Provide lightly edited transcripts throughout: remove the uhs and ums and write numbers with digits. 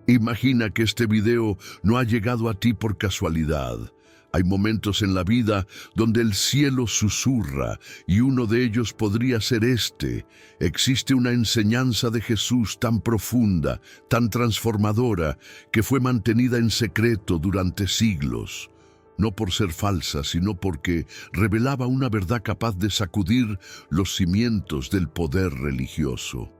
Imagina que este video no ha llegado a ti por casualidad. Hay momentos en la vida donde el cielo susurra y uno de ellos podría ser este. Existe una enseñanza de Jesús tan profunda, tan transformadora, que fue mantenida en secreto durante siglos. No por ser falsa, sino porque revelaba una verdad capaz de sacudir los cimientos del poder religioso.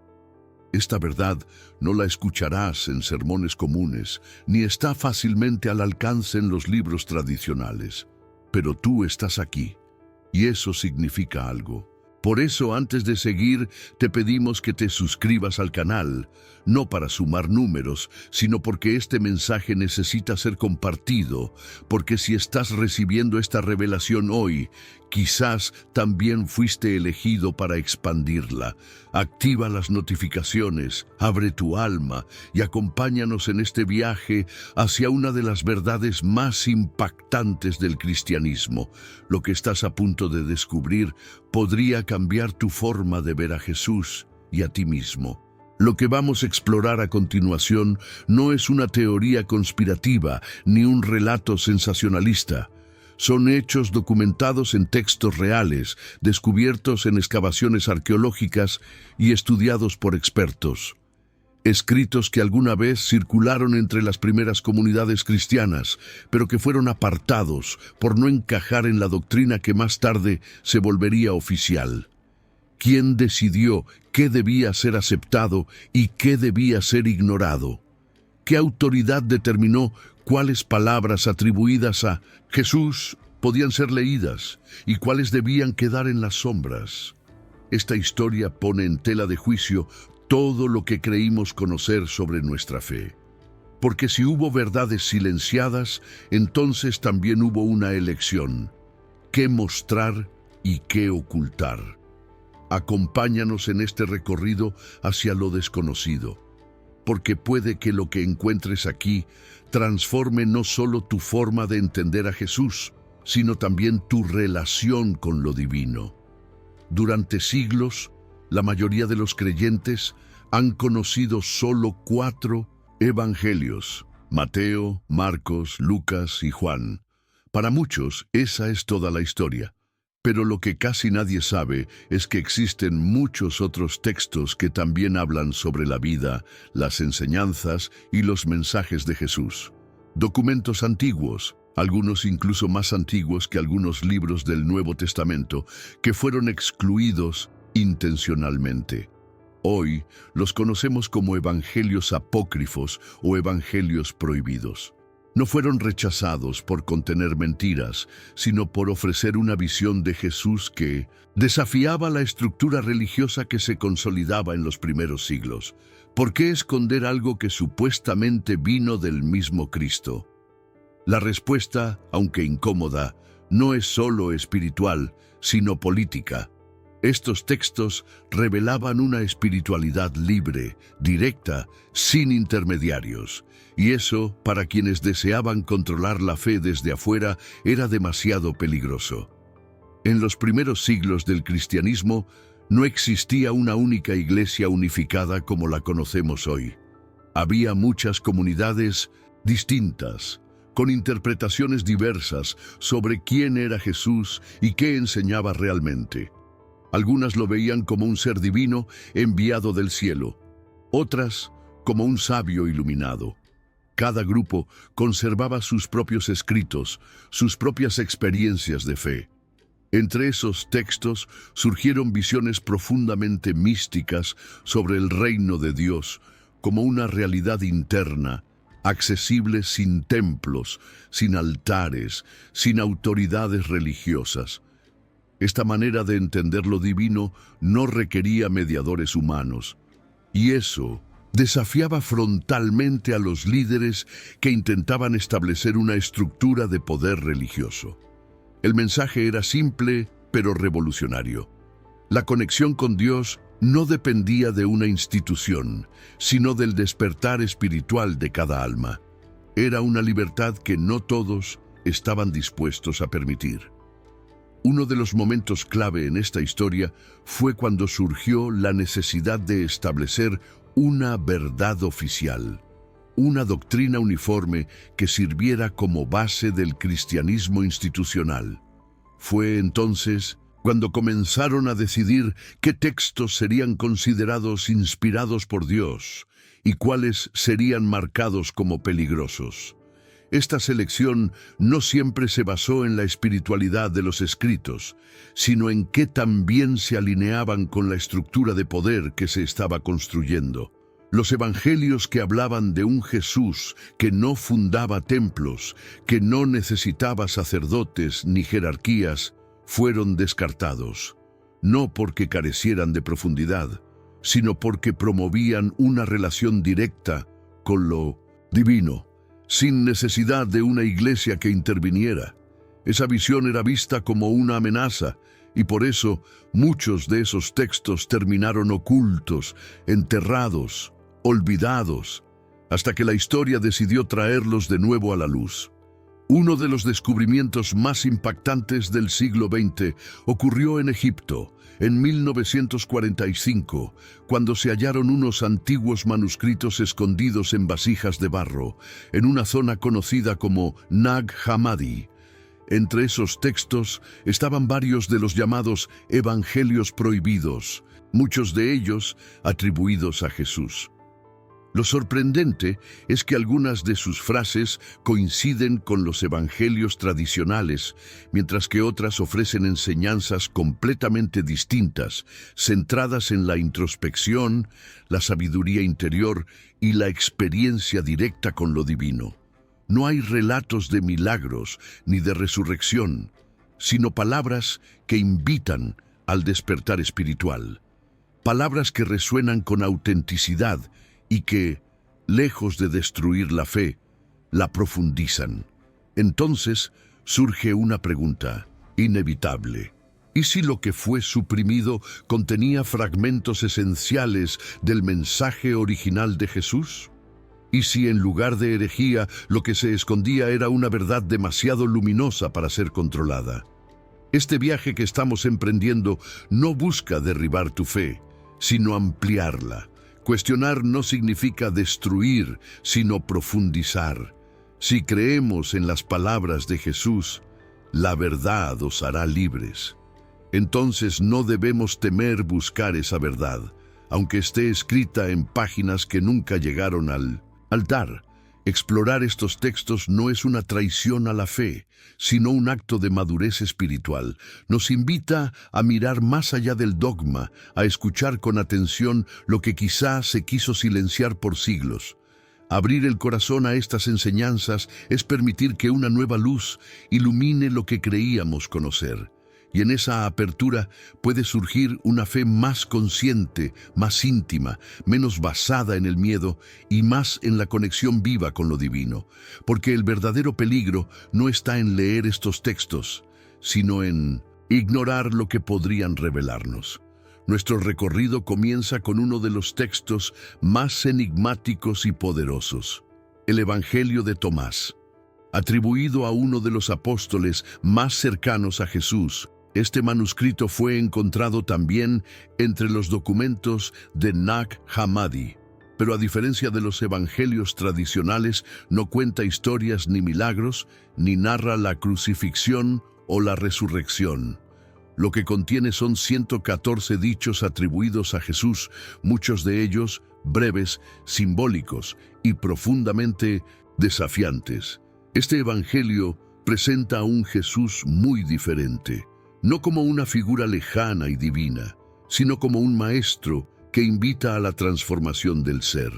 Esta verdad no la escucharás en sermones comunes, ni está fácilmente al alcance en los libros tradicionales. Pero tú estás aquí, y eso significa algo. Por eso, antes de seguir, te pedimos que te suscribas al canal, no para sumar números, sino porque este mensaje necesita ser compartido, porque si estás recibiendo esta revelación hoy, quizás también fuiste elegido para expandirla. Activa las notificaciones, abre tu alma y acompáñanos en este viaje hacia una de las verdades más impactantes del cristianismo. Lo que estás a punto de descubrir podría cambiar tu forma de ver a Jesús y a ti mismo. Lo que vamos a explorar a continuación no es una teoría conspirativa ni un relato sensacionalista. Son hechos documentados en textos reales, descubiertos en excavaciones arqueológicas y estudiados por expertos. Escritos que alguna vez circularon entre las primeras comunidades cristianas, pero que fueron apartados por no encajar en la doctrina que más tarde se volvería oficial. ¿Quién decidió qué debía ser aceptado y qué debía ser ignorado? ¿Qué autoridad determinó cuáles palabras atribuidas a Jesús podían ser leídas y cuáles debían quedar en las sombras? Esta historia pone en tela de juicio todo lo que creímos conocer sobre nuestra fe. Porque si hubo verdades silenciadas, entonces también hubo una elección: qué mostrar y qué ocultar. Acompáñanos en este recorrido hacia lo desconocido, porque puede que lo que encuentres aquí transforme no solo tu forma de entender a Jesús, sino también tu relación con lo divino. Durante siglos, la mayoría de los creyentes han conocido solo 4 evangelios: Mateo, Marcos, Lucas y Juan. Para muchos, esa es toda la historia. Pero lo que casi nadie sabe es que existen muchos otros textos que también hablan sobre la vida, las enseñanzas y los mensajes de Jesús. Documentos antiguos, algunos incluso más antiguos que algunos libros del Nuevo Testamento, que fueron excluidos intencionalmente. Hoy los conocemos como evangelios apócrifos o evangelios prohibidos. No fueron rechazados por contener mentiras, sino por ofrecer una visión de Jesús que desafiaba la estructura religiosa que se consolidaba en los primeros siglos. ¿Por qué esconder algo que supuestamente vino del mismo Cristo? La respuesta, aunque incómoda, no es solo espiritual, sino política. Estos textos revelaban una espiritualidad libre, directa, sin intermediarios. Y eso, para quienes deseaban controlar la fe desde afuera, era demasiado peligroso. En los primeros siglos del cristianismo, no existía una única iglesia unificada como la conocemos hoy. Había muchas comunidades distintas, con interpretaciones diversas sobre quién era Jesús y qué enseñaba realmente. Algunas lo veían como un ser divino enviado del cielo, otras como un sabio iluminado. Cada grupo conservaba sus propios escritos, sus propias experiencias de fe. Entre esos textos surgieron visiones profundamente místicas sobre el reino de Dios como una realidad interna, accesible sin templos, sin altares, sin autoridades religiosas. Esta manera de entender lo divino no requería mediadores humanos, y eso desafiaba frontalmente a los líderes que intentaban establecer una estructura de poder religioso. El mensaje era simple, pero revolucionario. La conexión con Dios no dependía de una institución, sino del despertar espiritual de cada alma. Era una libertad que no todos estaban dispuestos a permitir. Uno de los momentos clave en esta historia fue cuando surgió la necesidad de establecer una verdad oficial. una doctrina uniforme que sirviera como base del cristianismo institucional. Fue entonces cuando comenzaron a decidir qué textos serían considerados inspirados por Dios y cuáles serían marcados como peligrosos. Esta selección no siempre se basó en la espiritualidad de los escritos, sino en que también se alineaban con la estructura de poder que se estaba construyendo. Los evangelios que hablaban de un Jesús que no fundaba templos, que no necesitaba sacerdotes ni jerarquías, fueron descartados, no porque carecieran de profundidad, sino porque promovían una relación directa con lo divino, sin necesidad de una iglesia que interviniera. Esa visión era vista como una amenaza, y por eso muchos de esos textos terminaron ocultos, enterrados, olvidados, hasta que la historia decidió traerlos de nuevo a la luz. Uno de los descubrimientos más impactantes del siglo XX ocurrió en Egipto, en 1945, cuando se hallaron unos antiguos manuscritos escondidos en vasijas de barro, en una zona conocida como Nag Hammadi. Entre esos textos estaban varios de los llamados Evangelios prohibidos, muchos de ellos atribuidos a Jesús. Lo sorprendente es que algunas de sus frases coinciden con los evangelios tradicionales, mientras que otras ofrecen enseñanzas completamente distintas, centradas en la introspección, la sabiduría interior y la experiencia directa con lo divino. No hay relatos de milagros ni de resurrección, sino palabras que invitan al despertar espiritual. Palabras que resuenan con autenticidad y que, lejos de destruir la fe, la profundizan. Entonces surge una pregunta inevitable. ¿Y si lo que fue suprimido contenía fragmentos esenciales del mensaje original de Jesús? ¿Y si en lugar de herejía lo que se escondía era una verdad demasiado luminosa para ser controlada? Este viaje que estamos emprendiendo no busca derribar tu fe, sino ampliarla. Cuestionar no significa destruir, sino profundizar. Si creemos en las palabras de Jesús, la verdad os hará libres. Entonces no debemos temer buscar esa verdad, aunque esté escrita en páginas que nunca llegaron al altar. Explorar estos textos no es una traición a la fe, sino un acto de madurez espiritual. Nos invita a mirar más allá del dogma, a escuchar con atención lo que quizá se quiso silenciar por siglos. Abrir el corazón a estas enseñanzas es permitir que una nueva luz ilumine lo que creíamos conocer. Y en esa apertura puede surgir una fe más consciente, más íntima, menos basada en el miedo y más en la conexión viva con lo divino. Porque el verdadero peligro no está en leer estos textos, sino en ignorar lo que podrían revelarnos. Nuestro recorrido comienza con uno de los textos más enigmáticos y poderosos, el Evangelio de Tomás. Atribuido a uno de los apóstoles más cercanos a Jesús, este manuscrito fue encontrado también entre los documentos de Nag Hammadi, pero a diferencia de los evangelios tradicionales, no cuenta historias ni milagros, ni narra la crucifixión o la resurrección. Lo que contiene son 114 dichos atribuidos a Jesús, muchos de ellos breves, simbólicos y profundamente desafiantes. Este evangelio presenta a un Jesús muy diferente, no como una figura lejana y divina, sino como un maestro que invita a la transformación del ser.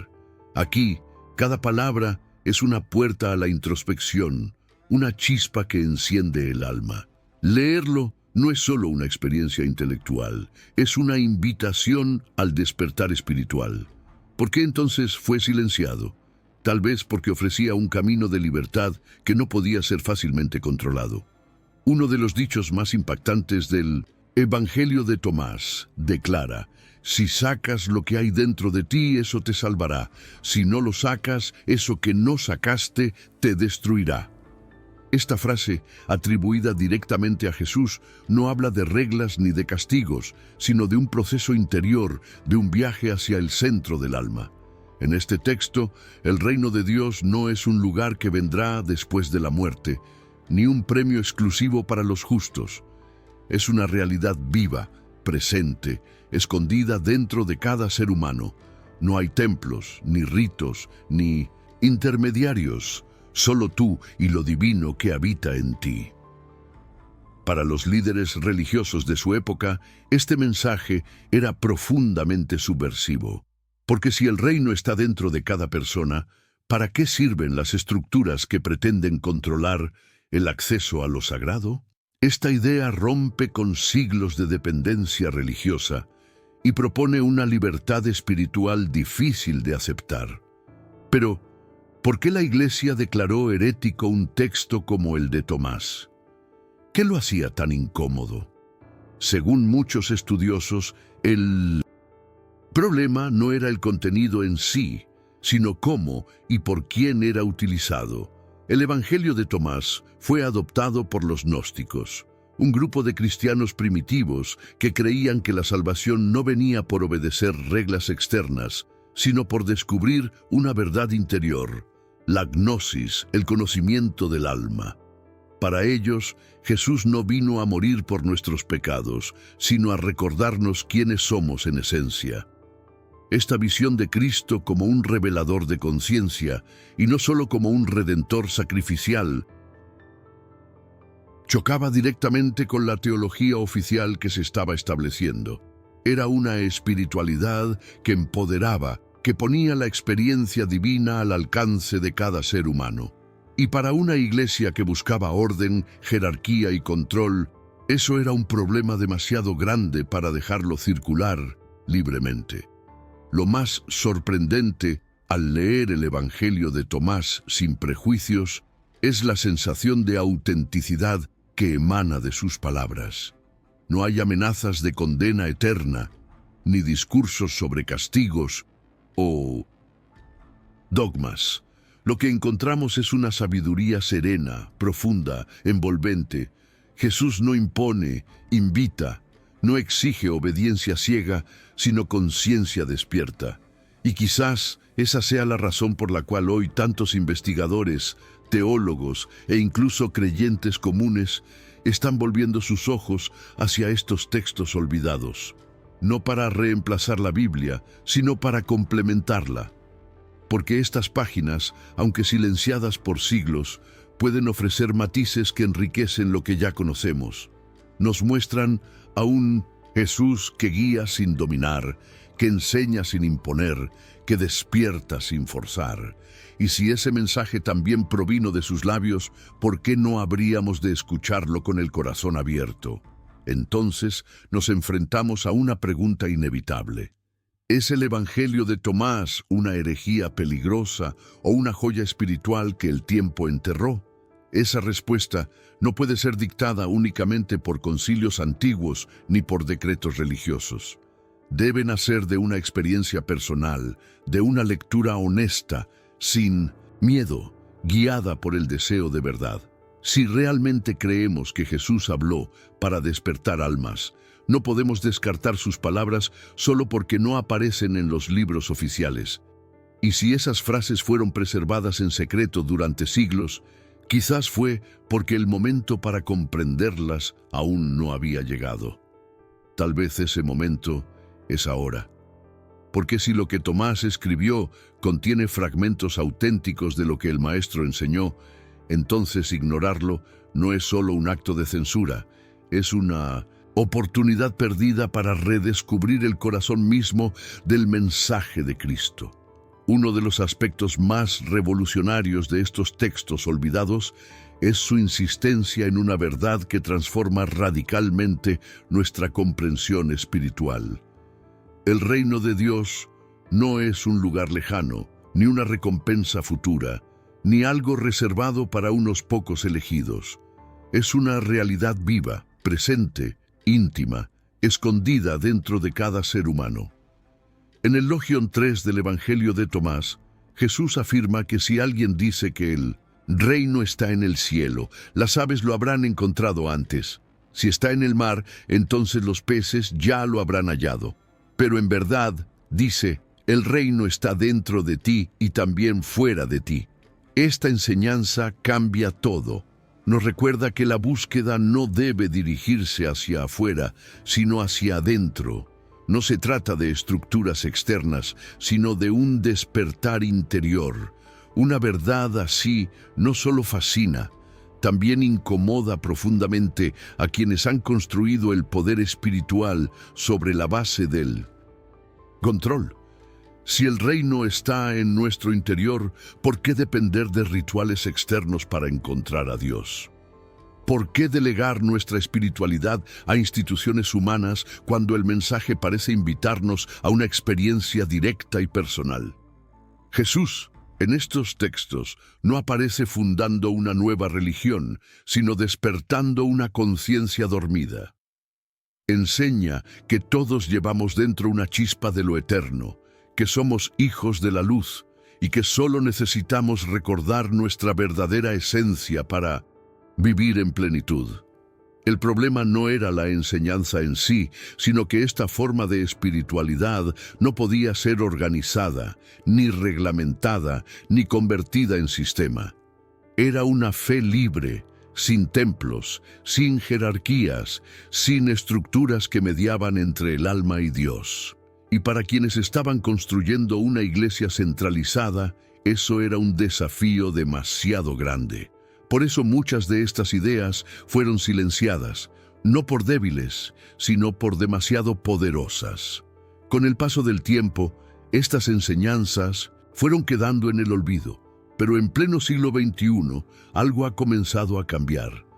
Aquí, cada palabra es una puerta a la introspección, una chispa que enciende el alma. Leerlo no es solo una experiencia intelectual, es una invitación al despertar espiritual. ¿Por qué entonces fue silenciado? Tal vez porque ofrecía un camino de libertad que no podía ser fácilmente controlado. Uno de los dichos más impactantes del Evangelio de Tomás declara: si sacas lo que hay dentro de ti, eso te salvará. Si no lo sacas, eso que no sacaste te destruirá. Esta frase, atribuida directamente a Jesús, no habla de reglas ni de castigos, sino de un proceso interior, de un viaje hacia el centro del alma. En este texto, el reino de Dios no es un lugar que vendrá después de la muerte, ni un premio exclusivo para los justos. Es una realidad viva, presente, escondida dentro de cada ser humano. No hay templos, ni ritos, ni intermediarios, solo tú y lo divino que habita en ti. Para los líderes religiosos de su época, este mensaje era profundamente subversivo. Porque si el reino está dentro de cada persona, ¿para qué sirven las estructuras que pretenden controlar el acceso a lo sagrado? Esta idea rompe con siglos de dependencia religiosa y propone una libertad espiritual difícil de aceptar. Pero, ¿por qué la Iglesia declaró herético un texto como el de Tomás? ¿Qué lo hacía tan incómodo? Según muchos estudiosos, el problema no era el contenido en sí, sino cómo y por quién era utilizado. El Evangelio de Tomás fue adoptado por los gnósticos, un grupo de cristianos primitivos que creían que la salvación no venía por obedecer reglas externas, sino por descubrir una verdad interior, la gnosis, el conocimiento del alma. Para ellos, Jesús no vino a morir por nuestros pecados, sino a recordarnos quiénes somos en esencia. Esta visión de Cristo como un revelador de conciencia, y no solo como un redentor sacrificial, chocaba directamente con la teología oficial que se estaba estableciendo. Era una espiritualidad que empoderaba, que ponía la experiencia divina al alcance de cada ser humano. Y para una iglesia que buscaba orden, jerarquía y control, eso era un problema demasiado grande para dejarlo circular libremente. Lo más sorprendente al leer el Evangelio de Tomás sin prejuicios es la sensación de autenticidad que emana de sus palabras. No hay amenazas de condena eterna, ni discursos sobre castigos o dogmas. Lo que encontramos es una sabiduría serena, profunda, envolvente. Jesús no impone, invita, no exige obediencia ciega, sino conciencia despierta. Y quizás esa sea la razón por la cual hoy tantos investigadores, teólogos e incluso creyentes comunes están volviendo sus ojos hacia estos textos olvidados. No para reemplazar la Biblia, sino para complementarla. Porque estas páginas, aunque silenciadas por siglos, pueden ofrecer matices que enriquecen lo que ya conocemos. Nos muestran a un Jesús que guía sin dominar, que enseña sin imponer, que despierta sin forzar. Y si ese mensaje también provino de sus labios, ¿por qué no habríamos de escucharlo con el corazón abierto? Entonces nos enfrentamos a una pregunta inevitable. ¿Es el Evangelio de Tomás una herejía peligrosa o una joya espiritual que el tiempo enterró? Esa respuesta no puede ser dictada únicamente por concilios antiguos ni por decretos religiosos. Debe nacer de una experiencia personal, de una lectura honesta, sin miedo, guiada por el deseo de verdad. Si realmente creemos que Jesús habló para despertar almas, no podemos descartar sus palabras solo porque no aparecen en los libros oficiales. Y si esas frases fueron preservadas en secreto durante siglos, quizás fue porque el momento para comprenderlas aún no había llegado. Tal vez ese momento es ahora. Porque si lo que Tomás escribió contiene fragmentos auténticos de lo que el Maestro enseñó, entonces ignorarlo no es solo un acto de censura, es una oportunidad perdida para redescubrir el corazón mismo del mensaje de Cristo. Uno de los aspectos más revolucionarios de estos textos olvidados es su insistencia en una verdad que transforma radicalmente nuestra comprensión espiritual. El reino de Dios no es un lugar lejano, ni una recompensa futura, ni algo reservado para unos pocos elegidos. Es una realidad viva, presente, íntima, escondida dentro de cada ser humano. En el Logion 3 del Evangelio de Tomás, Jesús afirma que si alguien dice que el reino está en el cielo, las aves lo habrán encontrado antes. Si está en el mar, entonces los peces ya lo habrán hallado. Pero en verdad, dice, El reino está dentro de ti y también fuera de ti. Esta enseñanza cambia todo. Nos recuerda que la búsqueda no debe dirigirse hacia afuera, sino hacia adentro. No se trata de estructuras externas, sino de un despertar interior. Una verdad así no solo fascina, también incomoda profundamente a quienes han construido el poder espiritual sobre la base del control. Si el reino está en nuestro interior, ¿por qué depender de rituales externos para encontrar a Dios? ¿Por qué delegar nuestra espiritualidad a instituciones humanas cuando el mensaje parece invitarnos a una experiencia directa y personal? Jesús, en estos textos, no aparece fundando una nueva religión, sino despertando una conciencia dormida. Enseña que todos llevamos dentro una chispa de lo eterno, que somos hijos de la luz y que solo necesitamos recordar nuestra verdadera esencia para vivir en plenitud. El problema no era la enseñanza en sí, sino que esta forma de espiritualidad no podía ser organizada, ni reglamentada, ni convertida en sistema. Era una fe libre, sin templos, sin jerarquías, sin estructuras que mediaban entre el alma y Dios. Y para quienes estaban construyendo una iglesia centralizada, eso era un desafío demasiado grande. Por eso muchas de estas ideas fueron silenciadas, no por débiles, sino por demasiado poderosas. Con el paso del tiempo, estas enseñanzas fueron quedando en el olvido, pero en pleno siglo XXI algo ha comenzado a cambiar.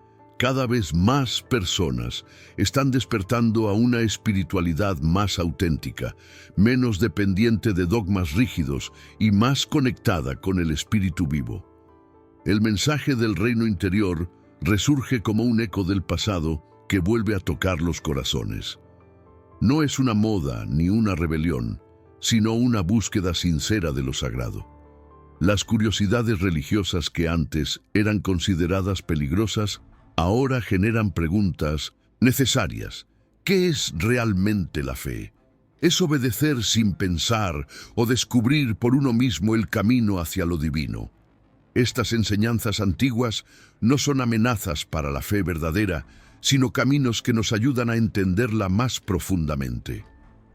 Cada vez más personas están despertando a una espiritualidad más auténtica, menos dependiente de dogmas rígidos y más conectada con el espíritu vivo. El mensaje del reino interior resurge como un eco del pasado que vuelve a tocar los corazones. No es una moda ni una rebelión, sino una búsqueda sincera de lo sagrado. Las curiosidades religiosas que antes eran consideradas peligrosas, ahora generan preguntas necesarias. ¿Qué es realmente la fe? ¿Es obedecer sin pensar o descubrir por uno mismo el camino hacia lo divino? Estas enseñanzas antiguas no son amenazas para la fe verdadera, sino caminos que nos ayudan a entenderla más profundamente.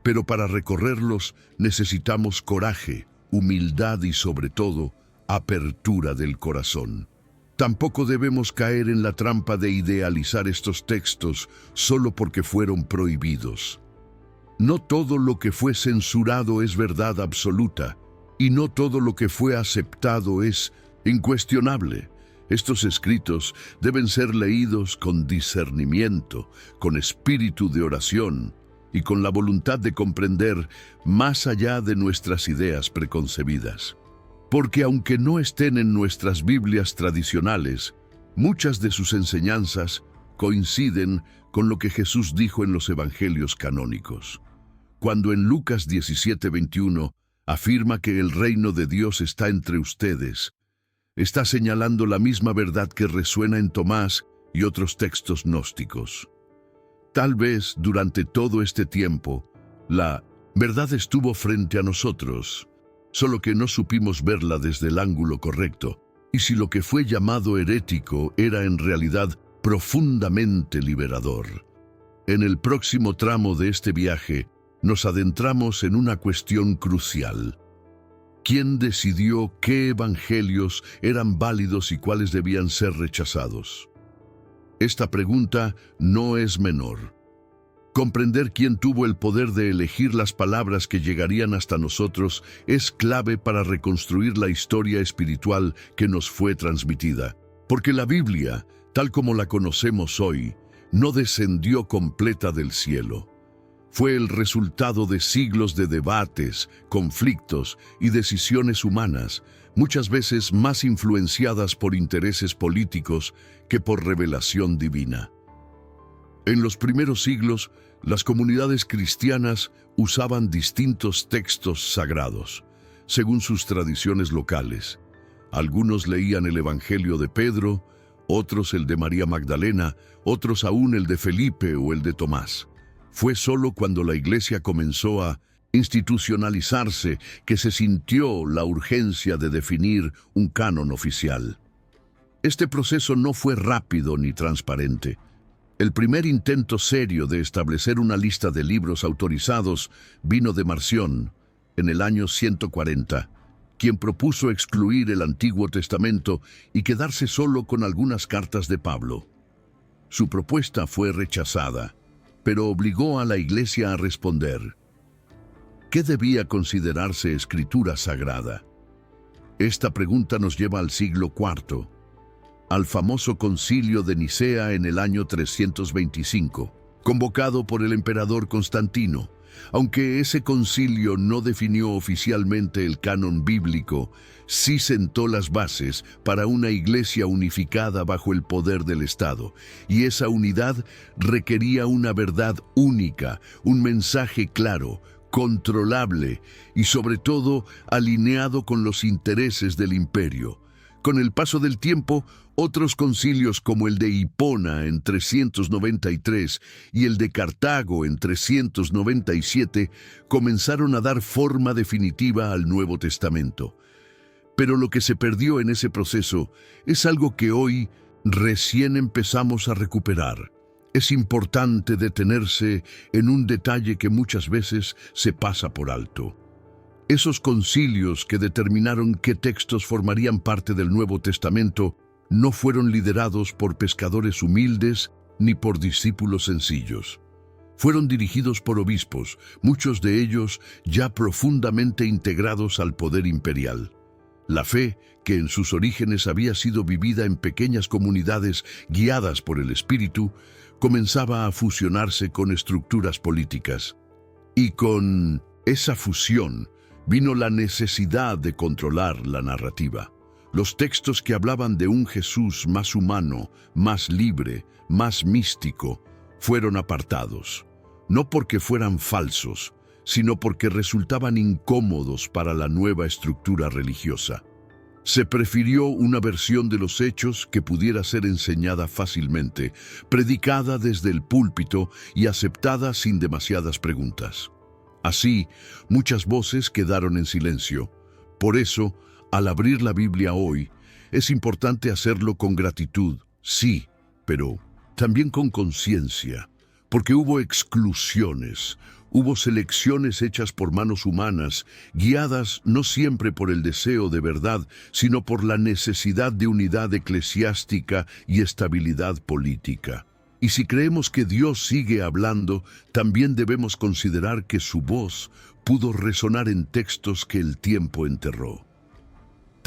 Pero para recorrerlos necesitamos coraje, humildad y sobre todo, apertura del corazón. Tampoco debemos caer en la trampa de idealizar estos textos solo porque fueron prohibidos. No todo lo que fue censurado es verdad absoluta, y no todo lo que fue aceptado es incuestionable. Estos escritos deben ser leídos con discernimiento, con espíritu de oración y con la voluntad de comprender más allá de nuestras ideas preconcebidas. Porque aunque no estén en nuestras Biblias tradicionales, muchas de sus enseñanzas coinciden con lo que Jesús dijo en los evangelios canónicos. Cuando en Lucas 17:21 afirma que el reino de Dios está entre ustedes, está señalando la misma verdad que resuena en Tomás y otros textos gnósticos. Tal vez durante todo este tiempo, la verdad estuvo frente a nosotros, solo que no supimos verla desde el ángulo correcto, y si lo que fue llamado herético era en realidad profundamente liberador. En el próximo tramo de este viaje, nos adentramos en una cuestión crucial. ¿Quién decidió qué evangelios eran válidos y cuáles debían ser rechazados? Esta pregunta no es menor. Comprender quién tuvo el poder de elegir las palabras que llegarían hasta nosotros es clave para reconstruir la historia espiritual que nos fue transmitida. Porque la Biblia, tal como la conocemos hoy, no descendió completa del cielo. Fue el resultado de siglos de debates, conflictos y decisiones humanas, muchas veces más influenciadas por intereses políticos que por revelación divina. En los primeros siglos, las comunidades cristianas usaban distintos textos sagrados, según sus tradiciones locales. Algunos leían el Evangelio de Pedro, otros el de María Magdalena, otros aún el de Felipe o el de Tomás. Fue solo cuando la Iglesia comenzó a institucionalizarse que se sintió la urgencia de definir un canon oficial. Este proceso no fue rápido ni transparente. El primer intento serio de establecer una lista de libros autorizados vino de Marción, en el año 140, quien propuso excluir el Antiguo Testamento y quedarse solo con algunas cartas de Pablo. Su propuesta fue rechazada, pero obligó a la Iglesia a responder. ¿Qué debía considerarse escritura sagrada? Esta pregunta nos lleva al siglo IV, al famoso Concilio de Nicea en el año 325, convocado por el emperador Constantino. Aunque ese concilio no definió oficialmente el canon bíblico, sí sentó las bases para una iglesia unificada bajo el poder del Estado, y esa unidad requería una verdad única, un mensaje claro, controlable y sobre todo alineado con los intereses del imperio. Con el paso del tiempo, otros concilios como el de Hipona en 393 y el de Cartago en 397 comenzaron a dar forma definitiva al Nuevo Testamento. Pero lo que se perdió en ese proceso es algo que hoy recién empezamos a recuperar. Es importante detenerse en un detalle que muchas veces se pasa por alto. Esos concilios que determinaron qué textos formarían parte del Nuevo Testamento no fueron liderados por pescadores humildes ni por discípulos sencillos. Fueron dirigidos por obispos, muchos de ellos ya profundamente integrados al poder imperial. La fe, que en sus orígenes había sido vivida en pequeñas comunidades guiadas por el Espíritu, comenzaba a fusionarse con estructuras políticas. Y con esa fusión vino la necesidad de controlar la narrativa. Los textos que hablaban de un Jesús más humano, más libre, más místico, fueron apartados, no porque fueran falsos, sino porque resultaban incómodos para la nueva estructura religiosa. Se prefirió una versión de los hechos que pudiera ser enseñada fácilmente, predicada desde el púlpito y aceptada sin demasiadas preguntas. Así, muchas voces quedaron en silencio. Por eso, al abrir la Biblia hoy, es importante hacerlo con gratitud, sí, pero también con conciencia, porque hubo exclusiones, hubo selecciones hechas por manos humanas, guiadas no siempre por el deseo de verdad, sino por la necesidad de unidad eclesiástica y estabilidad política. Y si creemos que Dios sigue hablando, también debemos considerar que su voz pudo resonar en textos que el tiempo enterró.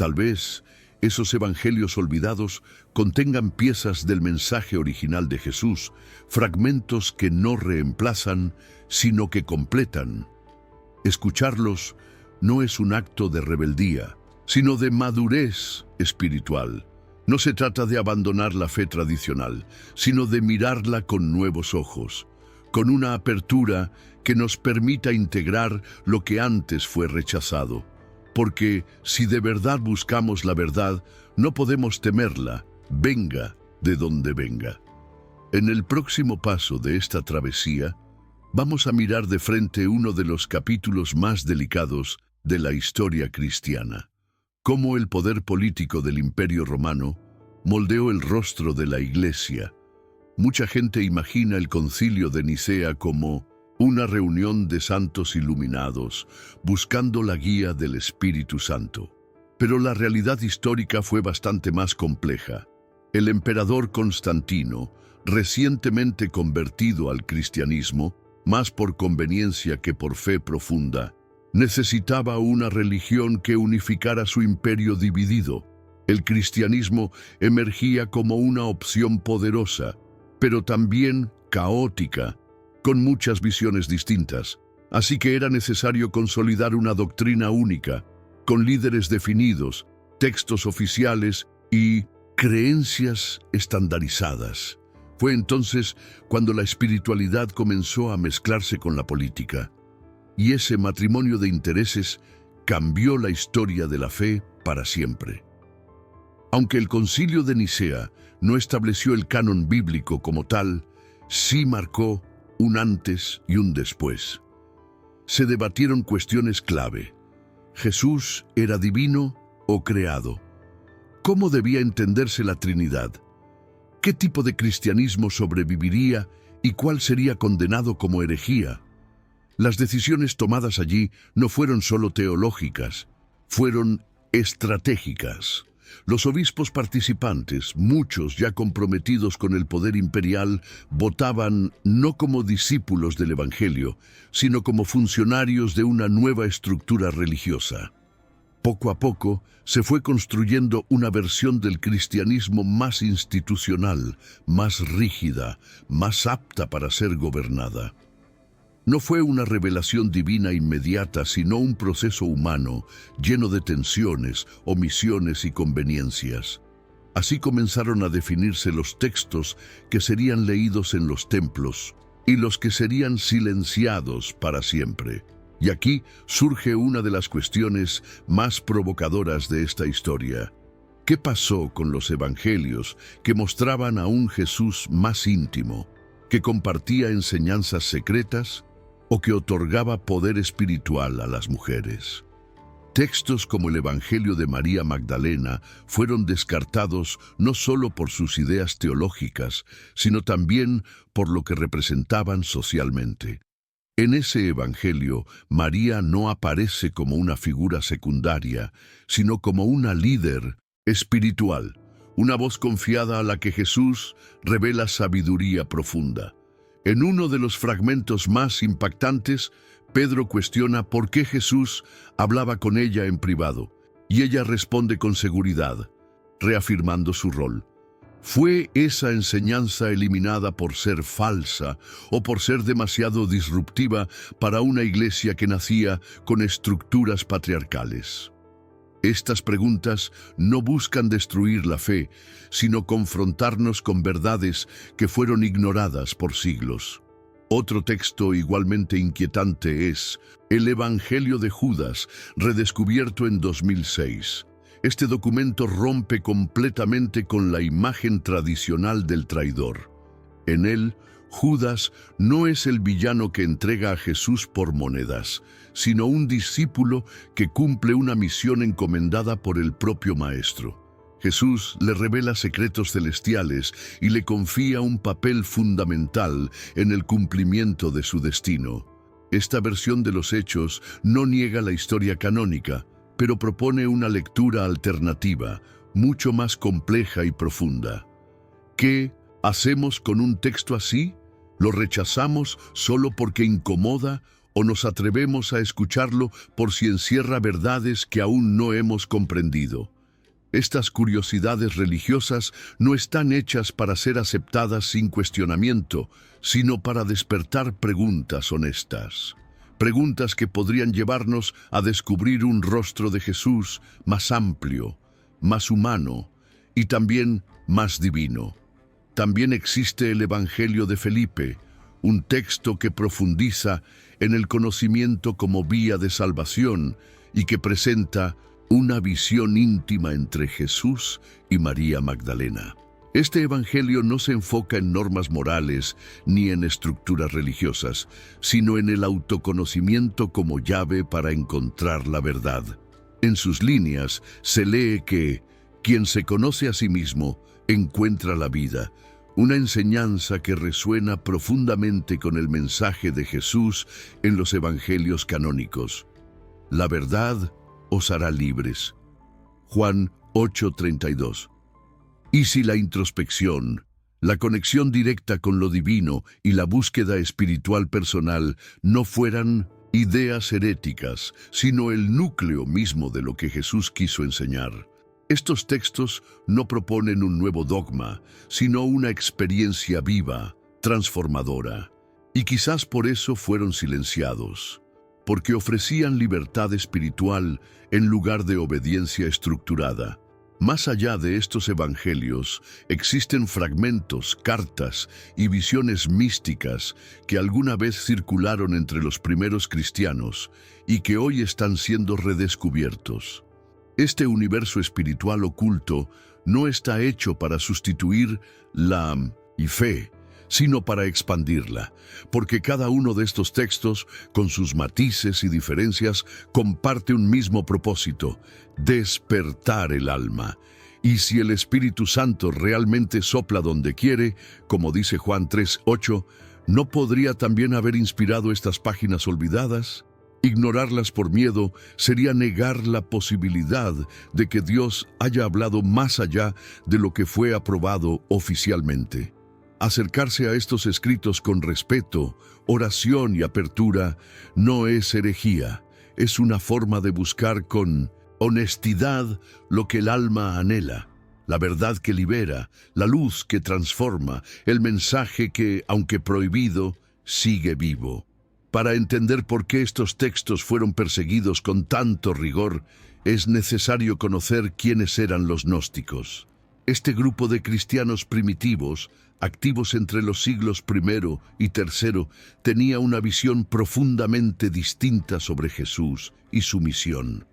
Tal vez esos evangelios olvidados contengan piezas del mensaje original de Jesús, fragmentos que no reemplazan, sino que completan. Escucharlos no es un acto de rebeldía, sino de madurez espiritual. No se trata de abandonar la fe tradicional, sino de mirarla con nuevos ojos, con una apertura que nos permita integrar lo que antes fue rechazado. Porque si de verdad buscamos la verdad, no podemos temerla, venga de donde venga. En el próximo paso de esta travesía, vamos a mirar de frente uno de los capítulos más delicados de la historia cristiana. Cómo el poder político del Imperio Romano moldeó el rostro de la Iglesia. Mucha gente imagina el Concilio de Nicea como una reunión de santos iluminados, buscando la guía del Espíritu Santo. Pero la realidad histórica fue bastante más compleja. El emperador Constantino, recientemente convertido al cristianismo, más por conveniencia que por fe profunda, necesitaba una religión que unificara su imperio dividido. El cristianismo emergía como una opción poderosa, pero también caótica, con muchas visiones distintas. Así que era necesario consolidar una doctrina única, con líderes definidos, textos oficiales y creencias estandarizadas. Fue entonces cuando la espiritualidad comenzó a mezclarse con la política. Y ese matrimonio de intereses cambió la historia de la fe para siempre. Aunque el Concilio de Nicea no estableció el canon bíblico como tal, sí marcó un antes y un después. se debatieron cuestiones clave. ¿Jesús era divino o creado? ¿Cómo debía entenderse la Trinidad? ¿Qué tipo de cristianismo sobreviviría y cuál sería condenado como herejía? Las decisiones tomadas allí no fueron solo teológicas, fueron estratégicas. Los obispos participantes, muchos ya comprometidos con el poder imperial, votaban no como discípulos del Evangelio, sino como funcionarios de una nueva estructura religiosa. Poco a poco se fue construyendo una versión del cristianismo más institucional, más rígida, más apta para ser gobernada. No fue una revelación divina inmediata, sino un proceso humano, lleno de tensiones, omisiones y conveniencias. Así comenzaron a definirse los textos que serían leídos en los templos y los que serían silenciados para siempre. Y aquí surge una de las cuestiones más provocadoras de esta historia. ¿Qué pasó con los evangelios que mostraban a un Jesús más íntimo, que compartía enseñanzas secretas o que otorgaba poder espiritual a las mujeres? Textos como el Evangelio de María Magdalena fueron descartados no solo por sus ideas teológicas, sino también por lo que representaban socialmente. En ese Evangelio, María no aparece como una figura secundaria, sino como una líder espiritual, una voz confiada a la que Jesús revela sabiduría profunda. En uno de los fragmentos más impactantes, Pedro cuestiona por qué Jesús hablaba con ella en privado, y ella responde con seguridad, reafirmando su rol. ¿Fue esa enseñanza eliminada por ser falsa o por ser demasiado disruptiva para una iglesia que nacía con estructuras patriarcales? Estas preguntas no buscan destruir la fe, sino confrontarnos con verdades que fueron ignoradas por siglos. Otro texto igualmente inquietante es el Evangelio de Judas, redescubierto en 2006. Este documento rompe completamente con la imagen tradicional del traidor. En él, Judas no es el villano que entrega a Jesús por monedas, sino un discípulo que cumple una misión encomendada por el propio Maestro. Jesús le revela secretos celestiales y le confía un papel fundamental en el cumplimiento de su destino. Esta versión de los hechos no niega la historia canónica, pero propone una lectura alternativa, mucho más compleja y profunda. ¿Qué hacemos con un texto así? ¿Lo rechazamos solo porque incomoda o nos atrevemos a escucharlo por si encierra verdades que aún no hemos comprendido? Estas curiosidades religiosas no están hechas para ser aceptadas sin cuestionamiento, sino para despertar preguntas honestas. Preguntas que podrían llevarnos a descubrir un rostro de Jesús más amplio, más humano y también más divino. También existe el Evangelio de Felipe, un texto que profundiza en el conocimiento como vía de salvación y que presenta una visión íntima entre Jesús y María Magdalena. Este evangelio no se enfoca en normas morales ni en estructuras religiosas, sino en el autoconocimiento como llave para encontrar la verdad. En sus líneas se lee que quien se conoce a sí mismo encuentra la vida, una enseñanza que resuena profundamente con el mensaje de Jesús en los evangelios canónicos. La verdad os hará libres. Juan 8:32. Y si la introspección, la conexión directa con lo divino y la búsqueda espiritual personal no fueran ideas heréticas, sino el núcleo mismo de lo que Jesús quiso enseñar? Estos textos no proponen un nuevo dogma, sino una experiencia viva, transformadora. Y quizás por eso fueron silenciados, porque ofrecían libertad espiritual en lugar de obediencia estructurada. Más allá de estos evangelios, existen fragmentos, cartas y visiones místicas que alguna vez circularon entre los primeros cristianos y que hoy están siendo redescubiertos. Este universo espiritual oculto no está hecho para sustituir la fe, sino para expandirla, porque cada uno de estos textos, con sus matices y diferencias, comparte un mismo propósito: despertar el alma. Y si el Espíritu Santo realmente sopla donde quiere, como dice Juan 3:8, ¿no podría también haber inspirado estas páginas olvidadas? Ignorarlas por miedo sería negar la posibilidad de que Dios haya hablado más allá de lo que fue aprobado oficialmente. Acercarse a estos escritos con respeto, oración y apertura no es herejía, es una forma de buscar con honestidad lo que el alma anhela, la verdad que libera, la luz que transforma, el mensaje que, aunque prohibido, sigue vivo. Para entender por qué estos textos fueron perseguidos con tanto rigor, es necesario conocer quiénes eran los gnósticos. Este grupo de cristianos primitivos, activos entre los siglos I y III, tenía una visión profundamente distinta sobre Jesús y su misión.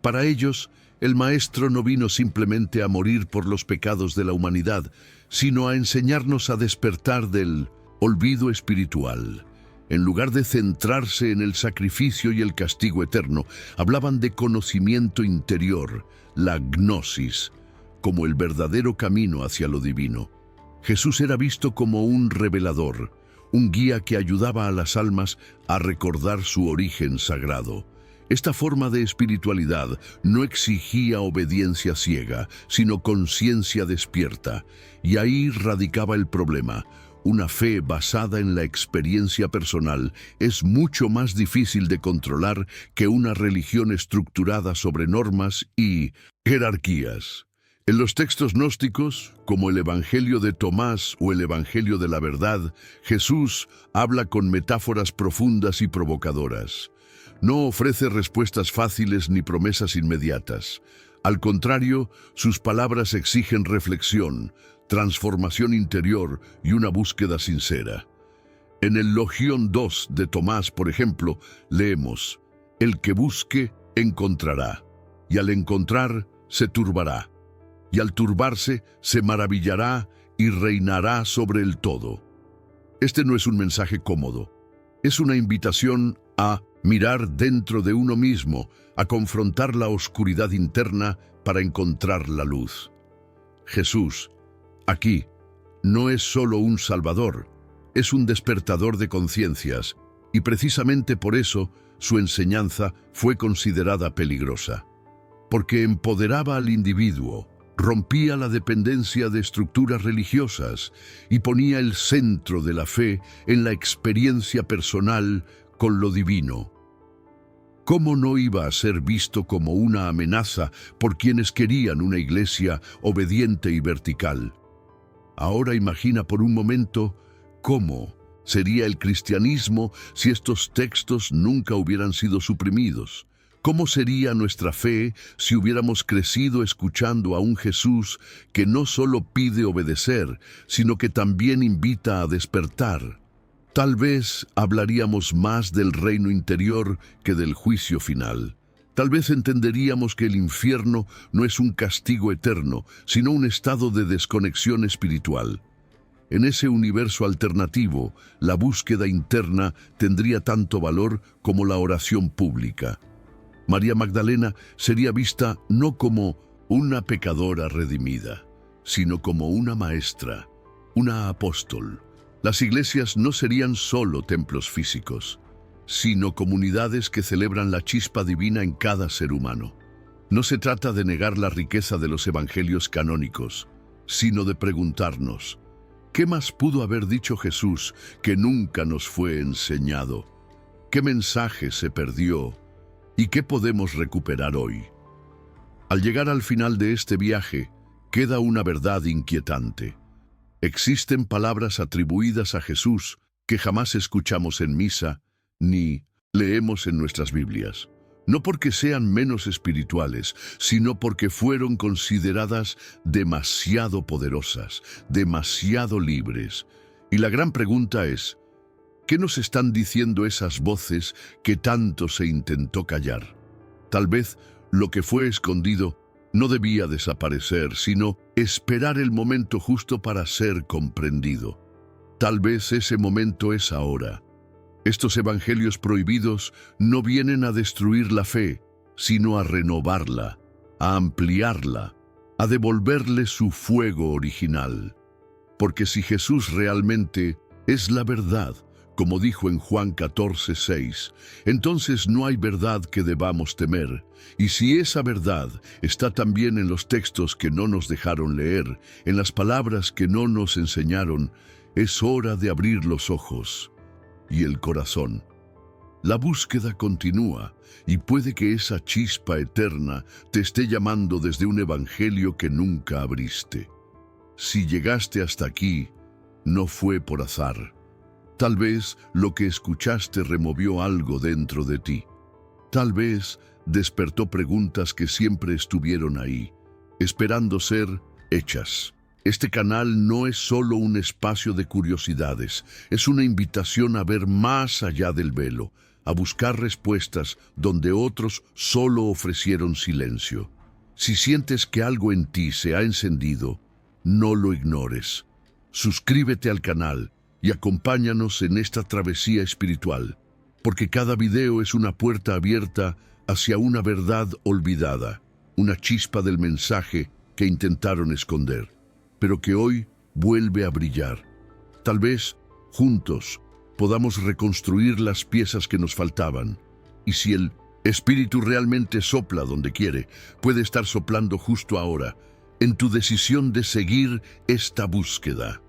Para ellos, el Maestro no vino simplemente a morir por los pecados de la humanidad, sino a enseñarnos a despertar del olvido espiritual. En lugar de centrarse en el sacrificio y el castigo eterno, hablaban de conocimiento interior, la gnosis, como el verdadero camino hacia lo divino. Jesús era visto como un revelador, un guía que ayudaba a las almas a recordar su origen sagrado. Esta forma de espiritualidad no exigía obediencia ciega, sino conciencia despierta, y ahí radicaba el problema. Una fe basada en la experiencia personal es mucho más difícil de controlar que una religión estructurada sobre normas y jerarquías. En los textos gnósticos, como el Evangelio de Tomás o el Evangelio de la Verdad, Jesús habla con metáforas profundas y provocadoras. No ofrece respuestas fáciles ni promesas inmediatas. Al contrario, sus palabras exigen reflexión, transformación interior y una búsqueda sincera. En el Logión 2 de Tomás, por ejemplo, leemos: «El que busque, encontrará, y al encontrar, se turbará, y al turbarse, se maravillará y reinará sobre el todo». Este no es un mensaje cómodo. Es una invitación a mirar dentro de uno mismo, a confrontar la oscuridad interna para encontrar la luz. Jesús, aquí, no es solo un salvador, es un despertador de conciencias, y precisamente por eso su enseñanza fue considerada peligrosa. Porque empoderaba al individuo, rompía la dependencia de estructuras religiosas y ponía el centro de la fe en la experiencia personal con lo divino. ¿Cómo no iba a ser visto como una amenaza por quienes querían una iglesia obediente y vertical? Ahora imagina por un momento cómo sería el cristianismo si estos textos nunca hubieran sido suprimidos. ¿Cómo sería nuestra fe si hubiéramos crecido escuchando a un Jesús que no solo pide obedecer, sino que también invita a despertar? Tal vez hablaríamos más del reino interior que del juicio final. Tal vez entenderíamos que el infierno no es un castigo eterno, sino un estado de desconexión espiritual. En ese universo alternativo, la búsqueda interna tendría tanto valor como la oración pública. María Magdalena sería vista no como una pecadora redimida, sino como una maestra, una apóstol. Las iglesias no serían solo templos físicos, sino comunidades que celebran la chispa divina en cada ser humano. No se trata de negar la riqueza de los evangelios canónicos, sino de preguntarnos: ¿qué más pudo haber dicho Jesús que nunca nos fue enseñado? ¿Qué mensaje se perdió? ¿Y qué podemos recuperar hoy? Al llegar al final de este viaje, queda una verdad inquietante. Existen palabras atribuidas a Jesús que jamás escuchamos en misa ni leemos en nuestras Biblias. No porque sean menos espirituales, sino porque fueron consideradas demasiado poderosas, demasiado libres. Y la gran pregunta es: ¿qué nos están diciendo esas voces que tanto se intentó callar? Tal vez lo que fue escondido no debía desaparecer, sino esperar el momento justo para ser comprendido. Tal vez ese momento es ahora. Estos evangelios prohibidos no vienen a destruir la fe, sino a renovarla, a ampliarla, a devolverle su fuego original. Porque si Jesús realmente es la verdad, como dijo en Juan 14:6, entonces no hay verdad que debamos temer. Y si esa verdad está también en los textos que no nos dejaron leer, en las palabras que no nos enseñaron, es hora de abrir los ojos y el corazón. La búsqueda continúa y puede que esa chispa eterna te esté llamando desde un evangelio que nunca abriste. Si llegaste hasta aquí, no fue por azar. Tal vez lo que escuchaste removió algo dentro de ti. Tal vez despertó preguntas que siempre estuvieron ahí, esperando ser hechas. Este canal no es solo un espacio de curiosidades, es una invitación a ver más allá del velo, a buscar respuestas donde otros solo ofrecieron silencio. Si sientes que algo en ti se ha encendido, no lo ignores. Suscríbete al canal y acompáñanos en esta travesía espiritual, porque cada video es una puerta abierta hacia una verdad olvidada, una chispa del mensaje que intentaron esconder, pero que hoy vuelve a brillar. Tal vez, juntos, podamos reconstruir las piezas que nos faltaban. Y si el Espíritu realmente sopla donde quiere, puede estar soplando justo ahora, en tu decisión de seguir esta búsqueda.